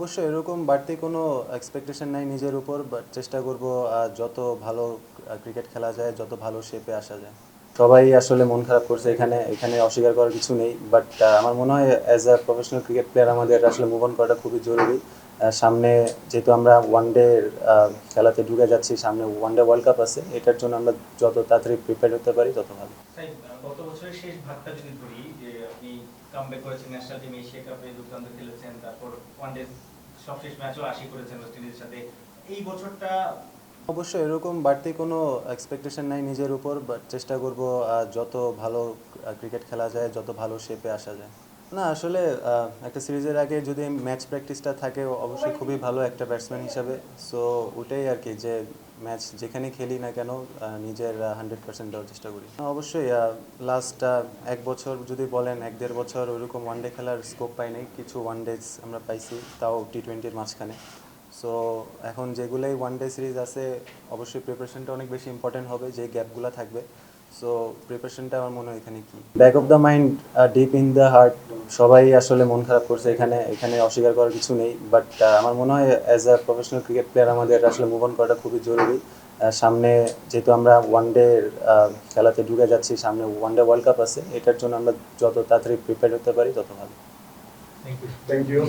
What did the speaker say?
অবশ্যই এরকম বাড়তি কোনো এক্সপেকটেশন নাই নিজের উপর, বাট চেষ্টা করব যত ভালো ক্রিকেট খেলা যায়, যত ভালো শেপে আসা যায়। সবাই আসলে মন খারাপ করছে, এখানে এখানে অস্বীকার করার কিছু নেই, বাট আমার মনে হয় as a professional cricket player আমাদের আসলে মুভ অন করাটা খুবই জরুরি। সামনে যেহেতু আমরা ওয়ান ডে খেলাতে ঢুকে যাচ্ছি, সামনে ওয়ান ডে ওয়ার্ল্ড কাপ আছে, এটার জন্য আমরা যত তাড়াতাড়ি প্রিপেয়ার হতে পারি তত ভালো। গত বছরের শেষ ভাগটা যদি ধরি, যে আপনি কামব্যাক করেছেন ন্যাশনাল টিমে, এশিয়া কাপে দুর্দান্ত খেলেছেন, তারপর ওয়ানডে সবশেষ ম্যাচও ৮০ করেছেন ওয়েস্ট ইন্ডিজের সাথে। এই বছরটা অবশ্যই এরকম বাড়তি কোনো এক্সপেকটেশন নাই নিজের উপর, বাট চেষ্টা করব যত ভালো ক্রিকেট খেলা যায়, যত ভালো শেপে আসা যায়। না আসলে একটা সিরিজের আগে যদি ম্যাচ প্র্যাকটিসটা থাকে, অবশ্যই খুবই ভালো একটা ব্যাটসম্যান হিসাবে। সো ওটাই আর কি, যে ম্যাচ যেখানে খেলি না কেন নিজের 100% দেওয়ার চেষ্টা করি। অবশ্যই লাস্ট 1 বছর যদি বলেন, 1-1.5 বছর ওইরকম ওয়ানডে খেলার স্কোপ পাই নাই, কিছু ওয়ানডেজ আমরা পাইছি, তাও টি-20-র মাঝখানে। সো এখন যেগুলোই ওয়ানডে সিরিজ আছে, অবশ্যই প্রিপারেশনটা অনেক বেশি ইম্পর্টেন্ট হবে, যে গ্যাপগুলো থাকবে। সো প্রিপারেশনটা আমার মনে হয় এখানে কি, back of the mind, deep in the heart, সবাই আসলে মন খারাপ করছে, এখানে এখানে অস্বীকার করার কিছু নেই, বাট আমার মনে হয় as a professional cricket player আমাদের আসলে মুভ অন করাটা খুবই জরুরি। সামনে যেহেতু আমরা ওয়ান ডে খেলাতে ঢুকে যাচ্ছি, সামনে ওয়ান ডে ওয়ার্ল্ড কাপ আছে, এটার জন্য আমরা যত তাড়াতাড়ি প্রিপেয়ার হতে পারি তত ভালো। Thank you. Thank you.